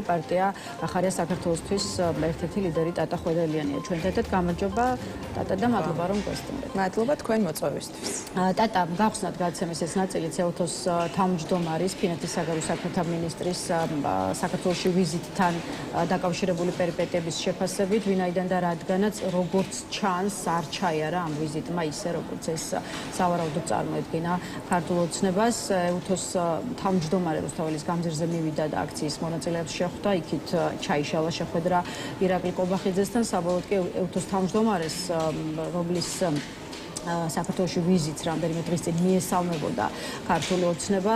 პარტია ახარია საქართველოსთვის ერთ-ერთი ლიდერი ტატა ხვედელიანია. ჩვენ თეთრად გამარჯობა ტატა და მადლობა რომ გვესტუმრეთ. მადლობა თქვენ მოწვევისთვის. ტატა, გავხსნათ გადაცემის ეს ნაწილი CO2-ს თავმჯდომარის, ფინეთის საგარეო საქმეთა მინისტრის საქართველოში ვიზიტთან დაკავშირებული პერიპეტიების შეფასებით, ვინაიდან და რადგანაც როგორც ჩანს არ ჩაიარა ამ ვიზიტმა ისე როგორც ეს სავარაუდოდ წარმოედგინა ქართულ ოცნებას. CO2-ს თავმჯდომარე რუსთაველის გამზირზე მივიდა და აქციის მონაწილეებს ხვდა, იქით ჩაიშალა შეხვედრა ირაკლი კობახიძესთან, საბოლოოდ კი CO2-ს თავმჯდომარეს, რომლის საქართველოში ვიზიტს რამდენიმე დღის წინ მიესალმებოდა ქართული ოცნება,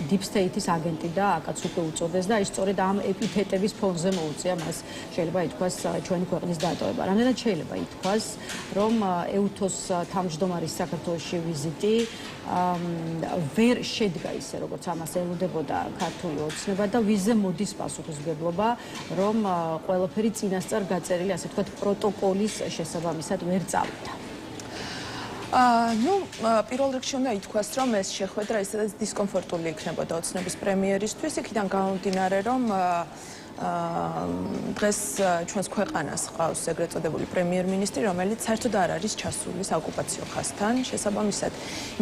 Deep State-ის აგენტი და აკაც უკვე უწოდეს და ის სწორედ ამ ეპითეტების ფონზე მოუწია მას შეიძლება ითქვას ჩვენი ქვეყნის დატოვება. რამდენად შეიძლება ითქვას, რომ CO2-ს თავმჯდომარის საქართველოში ვიზიტი ვერ შედგა ისე, როგორც ამას ელოდებოდა ქართული ოცნება და ვიზზე მოდის პასუხისმგებლობა, რომ ყველაფერი წინასწარ გაწერილი, ასე ვთქვათ, პროტოკოლის შესაბამისად ვერ წავიდა. პირველ რიგში უნდა ითქვას, რომ ეს შეხვედრა ისედაც დისკომფორტული იქნებოდა ოცნების პრემიერისთვის, იქიდან გამომდინარე, რომ დღეს ჩვენს ქვეყანას ყავს ეგრეთ წოდებული პრემიერ-მინისტრი, რომელიც საერთოდ არ არის ჩასული საოკუპაციო ხაზთან. შესაბამისად,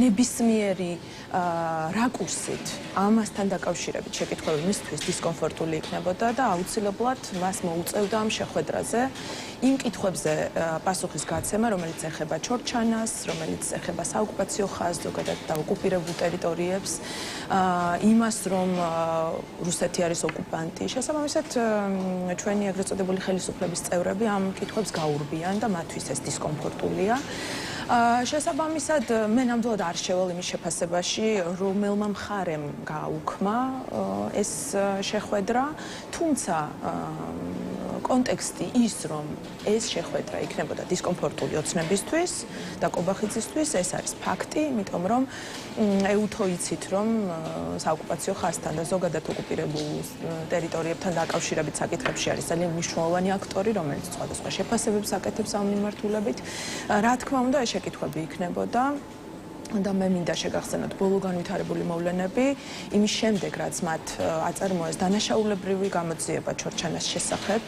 ნებისმიერი რაკურსით ამასთან დაკავშირებით შეკითხვები მისთვის დისკომფორტული იქნებოდა და აუცილებლად მას მოუწევდა ამ შეხვედრაზე იმ კითხვებზე პასუხის გაცემა, რომელიც ეხება ჩორჩანას, რომელიც ეხება საოკუპაციო ხაზს, ზოგადად დაოკუპირებულ ტერიტორიებს, იმას, რომ რუსეთი არის ოკუპანტი. შესაბამისად, ჩვენი ეგრეთ წოდებული ხელისუფლების წევრები ამ კითხვებს გაურბიან და მათთვის ეს დისკომფორტულია. შესაბამისად, მე ნამდვილად არ შევალ იმის შეფასებაში, რომელმა მხარემ გააუქმა ეს შეხვედრა, თუმცა კონტექსტი ის, რომ ეს შეხვედრა იქნებოდა დისკომფორტული ოცნებისთვის და კობახიძისთვის, ეს არის ფაქტი, იმიტომ რომ EU-თო იცით, რომ საოკუპაციო ხაზთან და ზოგადად ოკუპირებულ ტერიტორიებთან დაკავშირებით საკითხებში არის ძალიან მნიშვნელოვანი აქტორი, რომელიც სხვადასხვა შეფასებებს აკეთებს ამ მიმართულებით. რა თქმა უნდა, ეს შეკითხვები იქნებოდა და მე მინდა შეგახსენოთ ბოლო განვითარებული მოვლენები, იმის შემდეგ, რაც მათ აწარმოეს დანაშაულებრივი გამოძიება ჩორჩანას შესახებ,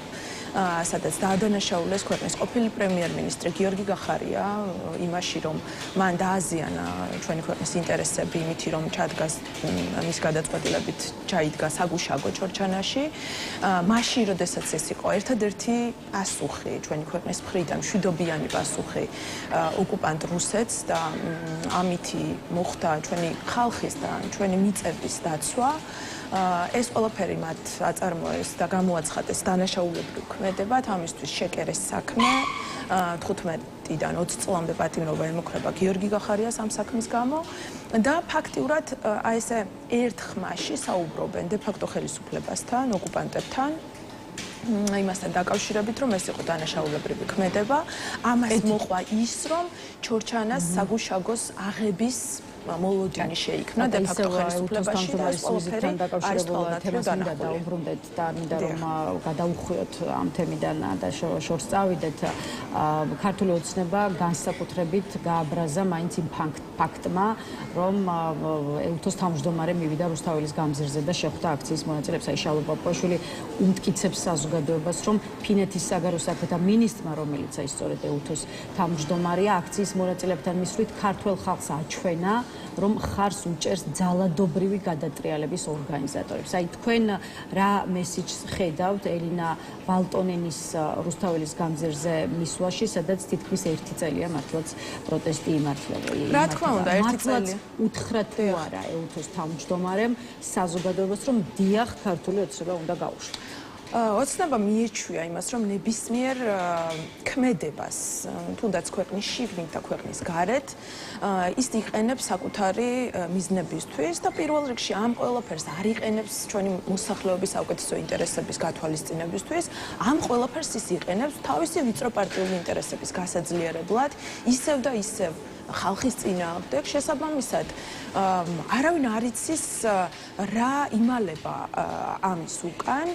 სადაც დაადანაშაულეს ქვეყნის ყოფილი პრემიერ-მინისტრი გიორგი გახარია იმაში, რომ მან დააზიანა ჩვენი ქვეყნის ინტერესები იმითი, რომ ჩადგას მის გადაწყვეტილებით ჩაიდგა საგუშაგო ჩორჩანაში. მაშინ, როდესაც ეს იყო ერთადერთი პასუხი ჩვენი ქვეყნის მხრიდან, მშვიდობიანი პასუხი ოკუპანტ რუსეთს და ამითი მოხდა ჩვენი ხალხის და ჩვენი მიწების დაცვა. ეს ყველაფერი მათ აწარმოეს და გამოაცხადეს დანაშაულებრივ ქმედებად, ამისთვის შეკერეს საქმე. 15-დან 20 წლამდე პატიმრობა ემუქრება გიორგი გახარიას ამ საქმის გამო და ფაქტიურად აი ესე ერთ ხმაში საუბრობენ დე-ფაქტო ხელისუფლებასთან, ოკუპანტებთან. იმასთან დაკავშირებით, რომ ეს იყო დანაშაულებრივი ქმედება, ამას მოყვა ის, რომ ჩორჩანას საგუშაგოს აღების მოლოდინი შეიქმნა დე-ფაქტო ხელისუფლებაში და ეს ყველაფერი არის თვალნათლად დაუბრუნდეთ და მინდა რომ გადაუხვიოთ ამ თემიდან და შორს წავიდეთ. ქართული ოცნება განსაკუთრებით გააბრაზა მაინც იმ ფაქტმა, რომ EU-თოს თავმჯდომარე მივიდა რუსთაველის გამზირზე და შეხვდა აქციის მონაწილეებს. აი შალო პაპუაშვილი უმტკიცებს საზოგადოებას, რომ ფინეთის საგარეო საქმეთა მინისტრმა, რომელიც აი სწორედ EU-თოს თავმჯდომარეა, აქციის მონაწილეებთან მისვლით ქართველ ხალხს აჩვენა, რომ ხარს უჭერს ძალადობრივი გადატრიალების ორგანიზატორებს. აი თქვენ რა მესიჯს ხედავთ ელინა ვალტონენის რუსთაველის გამზირზე მისვლაში, სადაც თითქმის 1 წელია მართლაც პროტესტი იმართება. რა თქმა უნდა, 1 წელია. უთხრა თუ არა EU-თოს თავმჯდომარემ საზოგადოებას, რომ დიახ, ქართული ოცნება უნდა გაუშვა. ოცნება მიეჩვია იმას, რომ ნებისმიერ ქმედებას, თუნდაც ქვეყნის შიგნით და ქვეყნის გარეთ, ის იყენებს საკუთარი მიზნებისთვის და პირველ რიგში ამ ყველაფერს არ იყენებს ჩვენი მოსახლეობის საუკეთესო ინტერესების გათვალისწინებისთვის, ამ ყველაფერს ის იყენებს თავისი ვიწრო პარტიული ინტერესების გასაძლიერებლად, ისევ და ისევ ხალხის წინააღმდეგ, შესაბამისად არავინ არ იცის რა იმალება ამის უკან,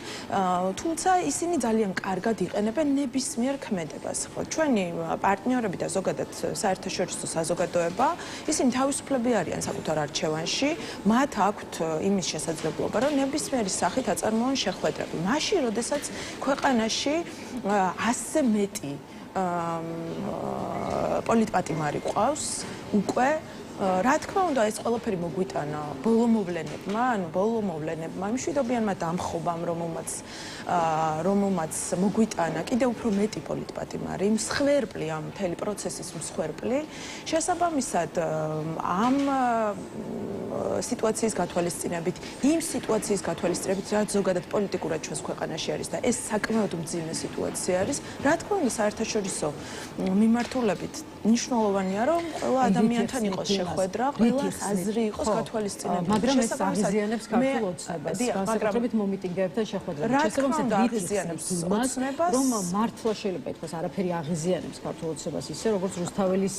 თუმცა ისინი ძალიან კარგად იყენებენ ნებისმიერ ქმედებას. ხო, ჩვენი პარტნიორები და ზოგადად საერთაშორისო საზოგადოება, ისინი თავისუფლები არიან საკუთარ არჩევანში, მათ აქვთ იმის შესაძლებლობა, რომ ნებისმიერი სახით აწარმოონ შეხვედრები. მაშინ, როდესაც ქვეყანაში 100-ზე მეტი პოლიტპატიმარი ყავს უკვე რა თქმა უნდა ეს ყველაფერი მოგვიტანა ბოლო მოვლენებმა იმ მშვიდობიანმა დამხობამ რომელმაც მოგვიტანა კიდევ უფრო მეტი პოლიტპატიმარი მსხვერპლი ამ მთელი პროცესის მსხვერპლი შესაბამისად ამ სიტუაციის გათვალისწინებით იმ სიტუაციის გათვალისწინებით რაც ზოგადად პოლიტიკურად ჩვენს ქვეყანაში არის და ეს საკმაოდ მძიმე სიტუაცია არის რა თქმა უნდა საერთაშორისო მიმართულებით მნიშვნელოვანია რომ ყველა ადამიანთან იყოს შეხვედრა, ყველას აზრი იყოს გათვალისწინებული. მაგრამ ეს აღიზიანებს ქართულ ოცნებას. განსაკუთრებით მომიტინგეებთან შეხვედრებით. შესაბამისად აღიზიანებს ოცნებას, რომ მართლა შეიძლება ითქვას, არაფერი აღიზიანებს ქართულ ოცნებას ისე, როგორც რუსთაველის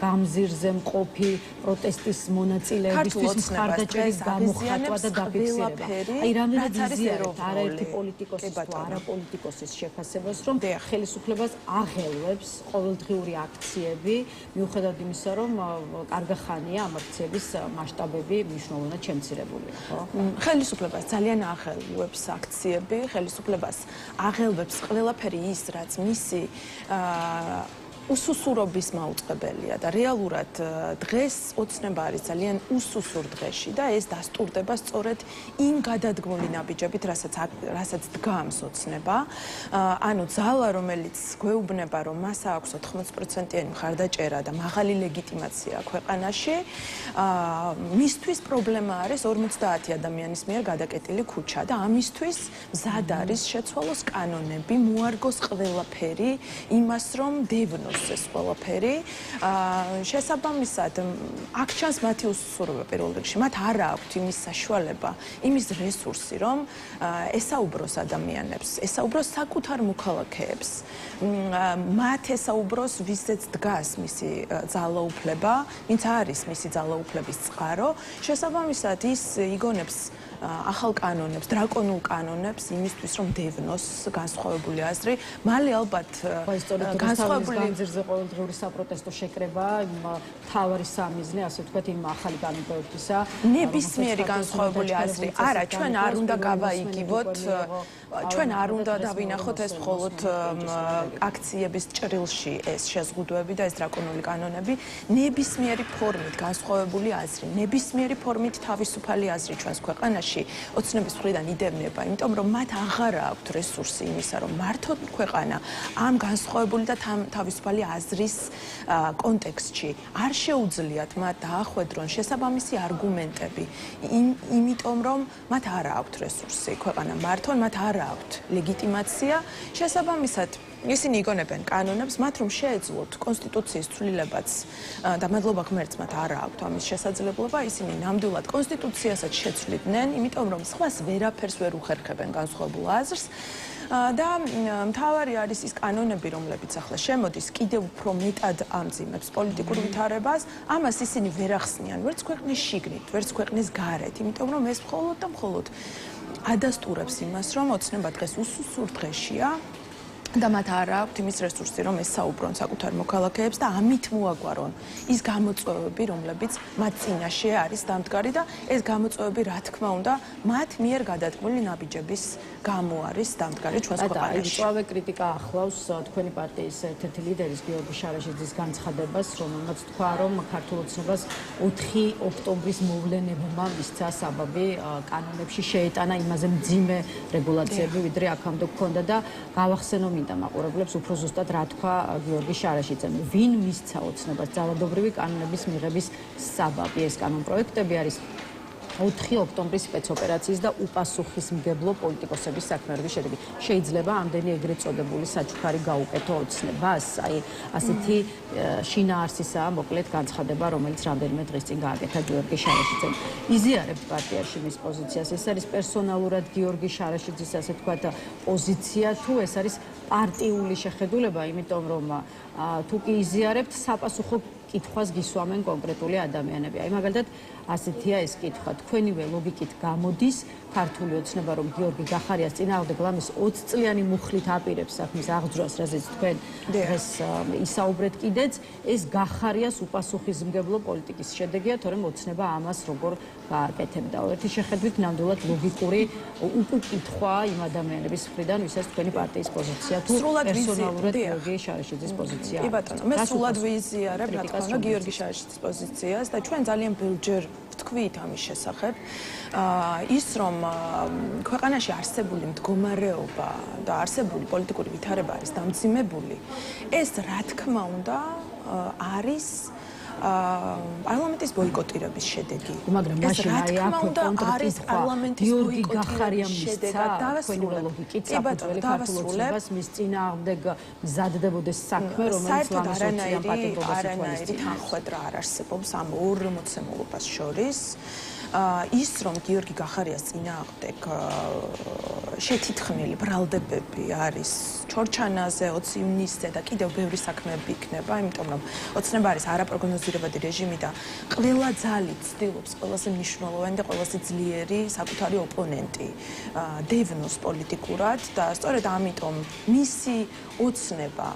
გამზირზე მყოფი პროტესტის მონაწილეებისთვის მხარდაჭერის გამოხატვა და დაფიქსირება. აი, რამდენად იზიარებთ არაერთი პოლიტიკოსის თუ არაპოლიტიკოსის შეფასებას, რომ ხელისუფლებას აღელვებს ყოველდღიური აქციები, მიუხედავად იმისა, რომ კარგი ხანია ამ აქციების მასშტაბები მნიშვნელოვნად შემცირებულია, ხო? ხელისუფლებას ძალიან აღელვებს აქციები, ხელისუფლებას აღელვებს ყველაფერი ის, რაც მისი უსუსურობის მაუწყებელია და რეალურად დღეს ოცნება არის ძალიან უსუსურ დღეში და ეს დასტურდება სწორედ იმ გადადგმული ნაბიჯებით, რასაც დგამს ოცნება. ანუ ძალა, რომელიც გვეუბნება, რომ მას აქვს 80%-იანი მხარდაჭერა და მაღალი ლეგიტიმაცია ქვეყანაში, მისთვის პრობლემა არის 50 ადამიანის მიერ გადაკეტილი ქუჩა და ამისთვის მზად არის შეცვალოს კანონები, მოარგოს ყველაფერი იმას, რომ დევნოს ეს ყველაფერი შესაბამისად აქ ჩანს მათი უსუსურობა პირველ რიგში მათ არ აქვთ იმის საშუალება იმის რესურსი რომ ესაუბროს ადამიანებს ესაუბროს საკუთარ მოქალაქეებს მათ ესაუბროს ვისაც დგას მისი ძალაუფლება ვინც არის მისი ძალაუფლების წყარო შესაბამისად ის იგონებს ახალ კანონებს, დრაკონულ კანონებს იმისთვის, რომ დევნოს განსხვავებული აზრი. მალე ალბათ განსხვავებული განძირზე ყოველდღიური საპროტესტო შეკრება, თავარი სამიზნე, ასე ვთქვათ, იმ ახალი კანონებისა. ნებისმიერი განსხვავებული აზრი. არა, ჩვენ არ უნდა გავაიგივოთ, ჩვენ არ უნდა დავინახოთ ეს მხოლოდ აქციების ჭრილში ეს შეზღუდვები და ეს დრაკონული კანონები. ნებისმიერი ფორმით განსხვავებული აზრი, ნებისმიერი ფორმით თავისუფალი აზრი ჩვენს ქვეყანაში ოცნების მხრიდან იდევნება, იმიტომ რომ მათ აღარ აქვთ რესურსი იმისა, რომ მართოთ ქვეყანა ამ განსხვავებული და თავისუფალი აზრის კონტექსტში. არ შეუძლიათ მათ დაახვედრონ შესაბამისი არგუმენტები, იმიტომ რომ მათ არ აქვთ რესურსი ქვეყანა მართონ, მათ არ აქვთ ლეგიტიმაცია, შესაბამისად ისინი იგონებენ კანონებს, მათ რომ შეეძლოთ კონსტიტუციის ცვლილებაც და მადლობა ღმერთს მათ არ აქვთ ამის შესაძლებლობა, ისინი ნამდვილად კონსტიტუციასაც შეცვლიდნენ, იმიტომ რომ სხვას ვერაფერს ვერ უხერხებენ განსხვავებულ აზრს და მთავარი არის ის კანონები, რომლებიც ახლა შემოდის, კიდევ უფრო მეტად ამძიმებს პოლიტიკურ ვითარებას, ამას ისინი ვერ ახსნიან, ვერც ქვეყნის შიგნით, ვერც ქვეყნის გარეთ, იმიტომ რომ ეს მხოლოდ და მხოლოდ ადასტურებს იმას, რომ ოცნება დღეს უსუსურ დღეშია და მათ არ აქვთ იმის რესურსი, რომ ესაუბრონ საკუთარ მოქალაქეებს და ამით მოაგვარონ ის გამოწვევები, რომლებიც მათ წინაშე არის დამდგარი და ეს გამოწვევები, რა თქმა უნდა, მათ მიერ გადადგმული ნაბიჯების გამო არის დამდგარი ჩვენს ქვეყანაში. წავე კრიტიკა ახლავს თქვენი პარტიის ერთ-ერთი ლიდერის გიორგი შარაშიძის განცხადებას, რომელმაც თქვა, რომ ქართულ ოცნებას 4 ოქტომბრის მოვლენებმა მისცა საბაბი კანონებში შეეტანა იმაზე მძიმე რეგულაციები, ვიდრე აქამდე ჰქონდა და გავახსენო და მაყურებლებს უფრო ზუსტად რა თქვა გიორგი შარაშიძემ. ვინ მისცა ოცნებას ძალადობრივი კანონების მიღების საბაბი? ეს კანონპროექტები არის 4 ოქტომბრის სპეცოპერაციის და უპასუხისმგებლო პოლიტიკოსების საქმეების შედეგი. შეიძლება ამდენი ეგრეთ წოდებული საჩუქარი გაუკეთო ოცნებას? აი, ასეთი შინაარსისაა მოკლედ განცხადება, რომელიც რამდენიმე დღის წინ გააკეთა გიორგი შარაშიძემ. იზიარებთ პარტიაში მის პოზიციას? ეს არის პერსონალურად გიორგი შარაშიძის, ასე ვთქვათ, პოზიცია თუ ეს არის პარტიული შეხედულება, იმიტომ რომ თუ კი იზიარებთ, საპასუხო კითხვას გისვამენ კონკრეტული ადამიანები. აი მაგალითად ასეთია ეს კითხვა. თქვენივე ლოგიკით გამოდის ქართული ოცნება, რომ გიორგი გახარიას წინააღმდეგ ლამის 20 წლიანი მუხლით აპირებს საქმის აღძვრას, რაზეც თქვენ დღეს ისაუბრეთ კიდეც, ეს გახარიას უპასუხისმგებლო პოლიტიკის შედეგია, თორემ ოცნება ამას როგორ გააკეთებდა. ერთი შეხედვით ნამდვილად ლოგიკური უკითხვა იმ ადამიანების მხრიდან, ვისაც თქვენი პარტიის პოზიცია თუ პერსონალურად გიორგი შარაშიძის პოზიცია. კი ბატონო, მე სულად ვიზიარებ რა თქმა უნდა გიორგი შარაშიძის პოზიციას და ჩვენ ძალიან ბევრჯერ ვთქვით ამის შესახებ. ის რომ ქვეყანაში არსებული მდგომარეობა და არსებული პოლიტიკური ვითარება არის დამძიმებული, ეს რა თქმა უნდა არის პარლამენტის ბოიკოტირების შედეგი. მაგრამ მაშინ აი აქ კონკრეტის პარლამენტის ბოიკოტირების შედეგად დავასრულებ. საფუძველი ქართულ ოცნებას მის წინააღმდეგ მზადდებოდეს საქმე, რომელიც ლამის 20-იან პატიმრობას არანაირი თანხმედრა არ არსებობს ამ ორ მოცემულობას შორის. ის რომ გიორგი გახარიას წინააღმდეგ შეთითხმილი ბრალდებები არის ჩორჩანაზე 20 ივნისზე და კიდევ ბევრი საქმეები იქნება, იმიტომ რომ ოცნება არის არაპროგნოზირებადი რეჟიმი და ყველა ძალით ცდილობს ყველაზე მნიშვნელოვანი და ყველაზე ძლიერი საკუთარი ოპონენტი დევნოს პოლიტიკურად და სწორედ ამიტომ მისი ოცნება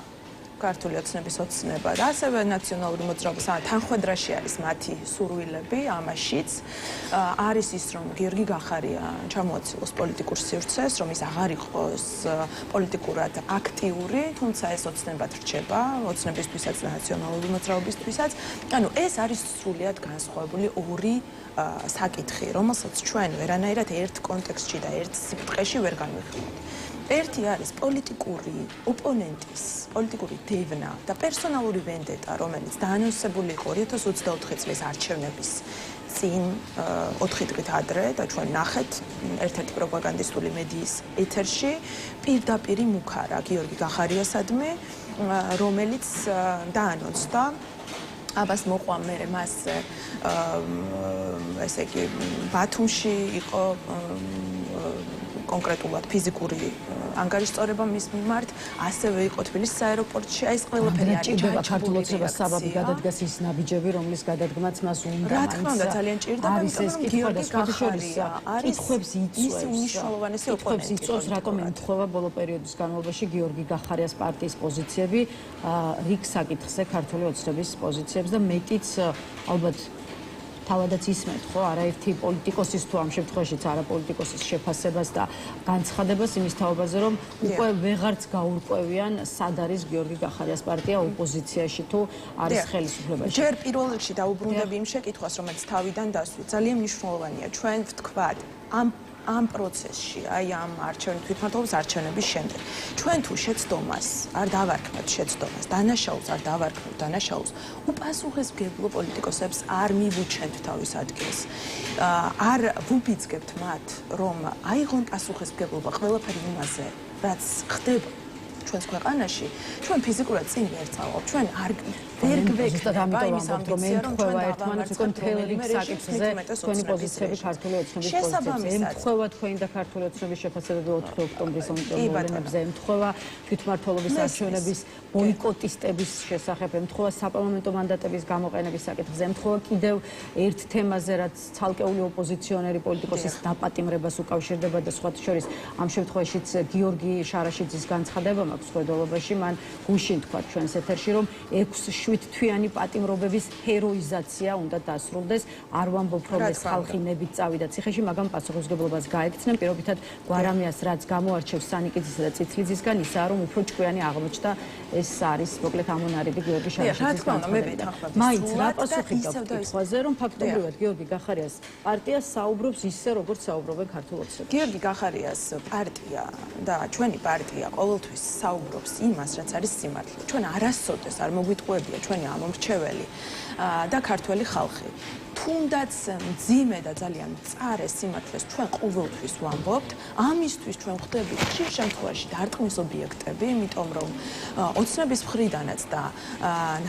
ქართული ოცნების ოცნება და ასევე ნაციონალური მოძრაობის თანხმედრაში არის მათი სურვილები ამაშიც არის ის რომ გიორგი გახარია ჩამოაცილოს პოლიტიკურ სივრცეს რომ ის აღარ იყოს პოლიტიკურად აქტიური თუმცა ეს ოცნებად რჩება ოცნებისთვისაც და ნაციონალური მოძრაობისთვისაც ანუ ეს არის სრულიად განსხვავებული ორი საკითხი რომელსაც ჩვენ ვერანაირად ერთ კონტექსტში და ერთ სიბრტყეში ვერ განვიხილავთ ერთი არის პოლიტიკური ოპონენტის პოლიტიკური დევნა და პერსონალური ვენდეტა, რომელიც დაანონსებული იყო 2024 წლის არჩევნების წინ 4 დღით ადრე და ჩვენ ნახეთ ერთ-ერთი პროპაგანდისტული მედიის ეთერში პირდაპირი მუქარა გიორგი გახარიასადმი, რომელიც დაანონსდა აბას მოყვა მე მას ესე იგი ბათუმში იყო კონკრეტულად ფიზიკური ანგარიშწორება მის მიმართ, ასევე იყო თბილისის აეროპორტში, აი ეს ყველაფერი არის ჭირდება ქართულ ოცნებას საბაბი გადადგას ის ნაბიჯები, რომლის გადადგმაც მას უნდა. რა თქმა უნდა, ძალიან ჭირდება, იმიტომ რომ გიორგი გახარია კითხვებს იწვევს. მისი უმნიშვნელოვანესი ოპონენტი იწვევს, რატომ ემთხვევა ბოლო პერიოდის განმავლობაში გიორგი გახარიას პარტიის პოზიციები რიგ საკითხზე ქართული ოცნების პოზიციებს და მეტიც ალბათ თავადაც ისმენთ ხო არაერთი პოლიტიკოსის თუ ამ შემთხვევაშიც არაპოლიტიკოსის შეფასებას და განცხადებას იმის თაობაზე რომ უკვე ვეღარც გაურკვევიან სად არის გიორგი გახარიას პარტია ოპოზიციაში თუ არის ხელისუფლებაში. ჯერ პირველ რიგში დაუბრუნდები იმ შეკითხვას რომელიც თავიდან დასვით ძალიან მნიშვნელოვანია ჩვენ ვთქვათ ამ პროცესში, აი ამ თვითმმართველობის არჩევნების შემდეგ. ჩვენ თუ შეცდომას არ დავარქმევთ შეცდომას, დანაშაულს არ დავარქმევთ დანაშაულს, უპასუხისმგებლო პოლიტიკოსებს არ მივუჩენთ თავის ადგილს. არ ვუბიძგებთ მათ, რომ აიღონ პასუხისმგებლობა ყველაფერი იმაზე, რაც ხდება ჩვენს ქვეყანაში, ჩვენ ფიზიკურად წინ ვერ წავალთ, ჩვენ არ ვერ გვექნება იმის ამბიცია, რომ ჩვენ ერთმანეთს უკვე მთელ რიგ საკითხზე თქვენი პოზიციები ქართული ოცნების პოზიციებზე. ემთხვევა თქვენი და ქართული ოცნების შეფასებები 4 ოქტომბრის მოვლენებზე, ემთხვევა თვითმმართველობის არჩევნების ბოიკოტისტების შესახებ, ემთხვევა საპარლამენტო მანდატების გამოყენების საკითხზე, ემთხვევა კიდევ ერთ თემაზე, რაც ცალკეული ოპოზიციონერი პოლიტიკოსის დაპატიმრებას უკავშირდება და სხვათა შორის ამ შემთხვევაშიც გიორგი შარაშიძის განცხადება მაქვს ხედველობაში, მან გუშინ თქვა ჩვენს ეთერში, რომ 6-7 თვიანი პატიმრობების ჰეროიზაცია უნდა დასრულდეს. არ ვამბობ, რომ ეს ხალხი ნებით წავიდა ციხეში, მაგრამ პასუხისმგებლობას გაექცნენ. პირობითად გვარამიას რაც გამოარჩევს სანიკიძისა და წითლიძისგან, ისაა რომ უფრო ჭკვიანი აღმოჩნდა ეს არის მოკლედ ამონარიდი გიორგი შარაშიძის განცხადება. მაინც რა პასუხი გაქვთ კითხვაზე, რომ ფაქტობრივად გიორგი გახარიას პარტია საუბრობს ისე, როგორც საუბრობენ ქართულ ოცნებაში. გიორგი გახარიას პარტია და ჩვენი პარტია ყოველთვის საუბრობს იმას, რაც არის სიმართლე. ჩვენ არასოდეს არ მოგვიტყუებია ჩვენი ამომრჩეველი და ქართველი ხალხი. თუნდაც მძიმე და ძალიან მწარე სიმართლეს ჩვენ ყოველთვის ვამბობთ, ამისთვის ჩვენ ვხდებით ხშირ შემთხვევაში დარტყმის ობიექტები, იმიტომ რომ ოცნების მხრიდანაც და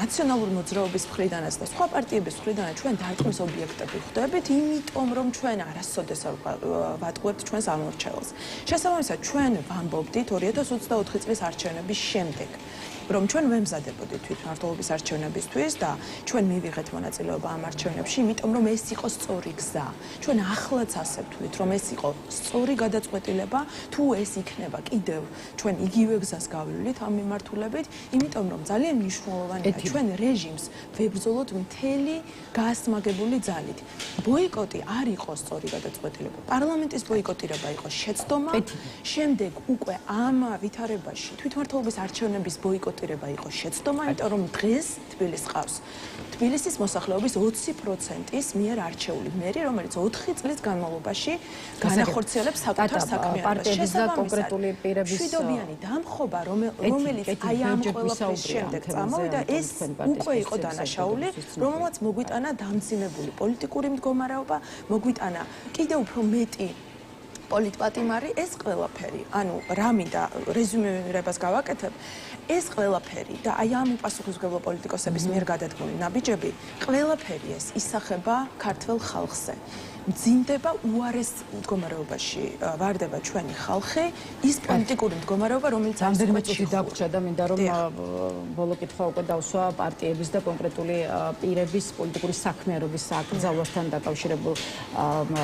ნაციონალური მოძრაობის მხრიდანაც და სხვა პარტიების მხრიდანაც ჩვენ დარტყმის ობიექტები ვხდებით, იმიტომ რომ ჩვენ არასოდეს არ ვატყუებთ ჩვენს ამომრჩეველს. შესაბამისად ჩვენ ვამბობდით 2024 წლის არჩევნების შემდეგ რომ ჩვენ ვემზადებოდით თვითმმართველობის არჩევნებისთვის და ჩვენ მივიღეთ მონაწილეობა ამ არჩევნებში, იმიტომ რომ ეს იყო სწორი გზა. ჩვენ ახლაც ასე ვთვლით, რომ ეს იყო სწორი გადაწყვეტილება, თუ ეს იქნება კიდევ ჩვენ იგივე გზას გავივლით ამ მიმართულებით, იმიტომ რომ ძალიან მნიშვნელოვანია ჩვენ რეჟიმს ვებრძოლოთ მთელი გაასმაგებული ძალით. ბოიკოტი არ იყო სწორი გადაწყვეტილება. პარლამენტის ბოიკოტირება იყო შეცდომა, შემდეგ უკვე ამ ვითარებაში თვითმმართველობის არჩევნების ბოიკოტირება იყო შეცდომა, იმიტომ რომ დღეს თბილისს ყავს თბილისის მოსახლეობის 20%-ის მიერ არჩეული მერი, რომელიც 4 წლის განმავლობაში განახორციელებს საკუთარ საქმიანობას. კონკრეტული პირების მშვიდობიანი დამხობა, რომელიც აი ამ ყველაფრის შემდეგ წამოვიდა, ეს უკვე იყო დანაშაული, რომელსაც მოგვიტანა დამძიმებული პოლიტიკური მდგომარეობა, მოგვიტანა კიდევ უფრო მეტი პოლიტპატიმარი, ეს ყველაფერი, ანუ რა მინდა რეზუმირებას გავაკეთებ, ეს ყველაფერი და აი ამ უპასუხისმგებლო პოლიტიკოსების მიერ გადადგმული ნაბიჯები, ყველაფერი ეს ისახება ქართველ ხალხზე. მძიმდება უარეს მდგომარეობაში ვარდება ჩვენი ხალხი, ის პოლიტიკური მდგომარეობა, რომელიც რამდენიმე წუთი დაგვრჩა და მინდა რომ ბოლო კითხვა უკვე დავსვა პარტიების და კონკრეტული პირების პოლიტიკური საქმიანობის აკრძალვასთან დაკავშირებულ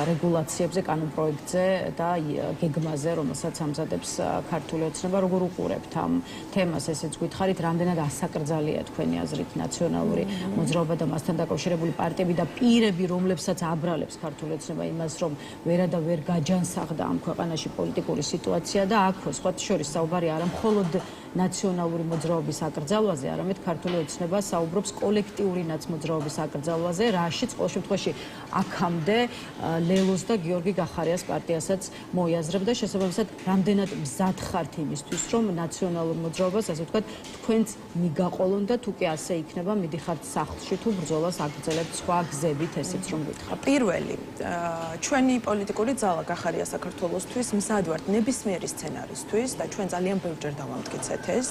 რეგულაციებზე, კანონპროექტზე და გეგმაზე, რომელსაც ამზადებს ქართული ოცნება. როგორ უყურებთ ამ თემას, ესეც გითხარით, რამდენად ასაკრძალია თქვენი აზრით ნაციონალური მოძრაობა და მასთან დაკავშირებული პარტიები და პირები, რომლებსაც აბრალებს ქართული ოცნება იმას, რომ ვერა და ვერ გაჯანსაღდა ამ ქვეყანაში პოლიტიკური სიტუაცია და აქვე სხვა შორის საუბარი არა მხოლოდ ნაციონალური მოძრაობის აკრძალვაზე, არამედ ქართული ოცნება საუბრობს კოლექტიური ნაცმოძრაობის აკრძალვაზე, რაშიც ყოველ შემთხვევაში აქამდე ლელოს და გიორგი გახარიას პარტიასაც მოიაზრებ და შესაბამისად რამდენად მზად ხართ იმისთვის, რომ ნაციონალურ მოძრაობას, ასე ვთქვათ, თქვენც მიგაყოლონ და თუ კი ასე იქნება, მიდიხართ სახლში თუ ბრძოლას აგრძელებთ სხვა გზებით, ესეც რომ გითხრათ. პირველი, ჩვენი პოლიტიკური ძალა გახარია საქართველოსთვის, მზად ვართ ნებისმიერი სცენარისთვის და ჩვენ ძალიან ბევრჯერ დავამტკიცეთ ეს.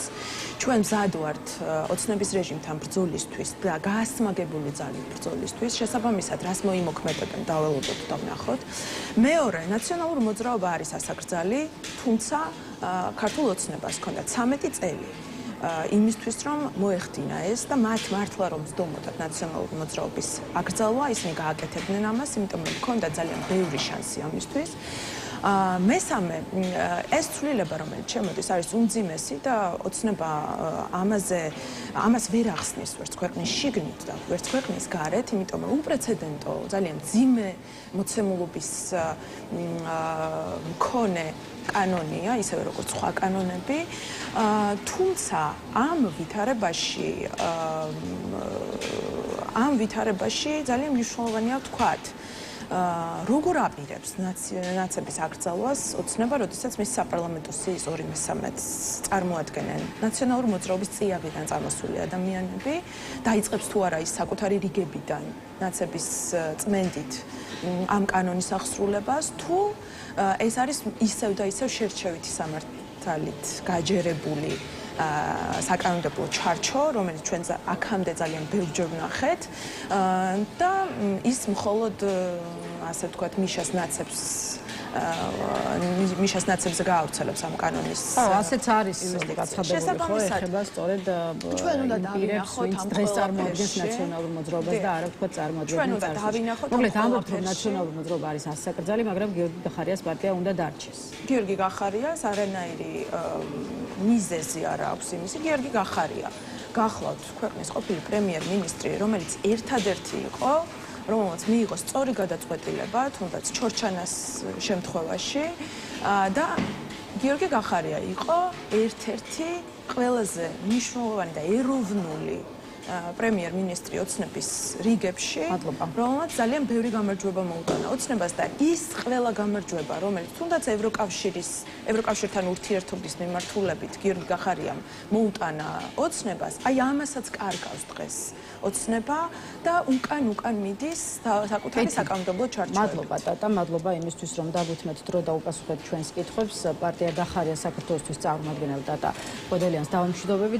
ჩვენ მზად ვართ ოცნების რეჟიმთან ბრძოლისთვის და გაასმაგებული ძალით ბრძოლისთვის. შესაბამისად, რას მოიმოქმედებენ, დაველოდოთ და ვნახოთ. მეორე, ნაციონალური მოძრაობა არის ასაკრძალი, თუმცა ქართულ ოცნებას ჰქონდა 13 წელი იმისთვის, რომ მოეხდინა ეს და მათ მართლა რომ სდომოდათ ნაციონალური მოძრაობის აკრძალვა, ისინი გააკეთებდნენ ამას, იმიტომ რომ ჰქონდა ძალიან ბევრი შანსი ამისთვის. მესამე, ეს ცვლილება, რომელიც შემოდის, არის უმძიმესი და ოცნება ამას ვერ ახსნის ვერც ქვეყნის შიგნით და ვერც ქვეყნის გარეთ, იმიტომ რომ უპრეცედენტო, ძალიან მძიმე მოცემულობის მქონე კანონია, ისევე როგორც სხვა კანონები, თუმცა ამ ვითარებაში ძალიან მნიშვნელოვანია ვთქვათ, როგორ აპირებს ნაცების აკრძალვას ოცნება, როდესაც მის საპარლამენტო სიის 2/3-ს წარმოადგენენ ნაციონალური მოძრაობის წიაღიდან წამოსული ადამიანები, დაიწყებს თუ არა ის საკუთარი რიგებიდან ნაცების წმენდით ამ კანონის აღსრულებას, თუ ეს არის ისევ და ისევ შერჩევითი სამართალით გაჯერებული საკანონმდებლო ჩარჩო, რომელიც ჩვენ აქამდე ძალიან ბევრჯერ ვნახეთ და ის მხოლოდ ასე ვთქვათ, მიშას ნაცებზე გაავრცელებს ამ კანონის. ასეც არის გაცხადებული, ხო, ეხება სწორედ ჩვენ უნდა დავინახოთ ამ დღეს წარმოადგენს ნაციონალურ მოძრაობას და არა ვთქვათ წარმოადგენს. ჩვენ უნდა დავინახოთ. მოკლედ ამბობთ, რომ ნაციონალური მოძრაობა არის ასაკრძალი, მაგრამ გიორგი გახარიას პარტია უნდა დარჩეს. გიორგი გახარიას არანაირი მიზეზი არ აქვს იმისი. გიორგი გახარია გახლავთ ქვეყნის ყოფილი პრემიერ-მინისტრი, რომელიც ერთადერთი იყო, რომელსაც მიიღო სწორი გადაწყვეტილება, თუნდაც ჩორჩანას შემთხვევაში და გიორგი გახარია იყო ერთ-ერთი ყველაზე მნიშვნელოვანი და ეროვნული პრემიერ-მინისტრი ოცნების რიგებში, რომელმაც ძალიან ბევრი გამარჯვება მოუტანა ოცნებას და ის ყველა გამარჯვება, რომელიც თუნდაც ევროკავშირთან ურთიერთობის მიმართულებით გიორგი გახარიამ მოუტანა ოცნებას, აი ამასაც კარგავს დღეს ოცნება და უკან მიდის საკუთარი საკანონმდებლო ჩარჩოებით. მადლობა ტატა, მადლობა იმისთვის, რომ დაგვითმეთ დრო და უპასუხეთ ჩვენს კითხვებს. პარტია გახარია საქართველოსთვის წარმომადგენელ ტატა კვედელიანს დავამშვიდობებით.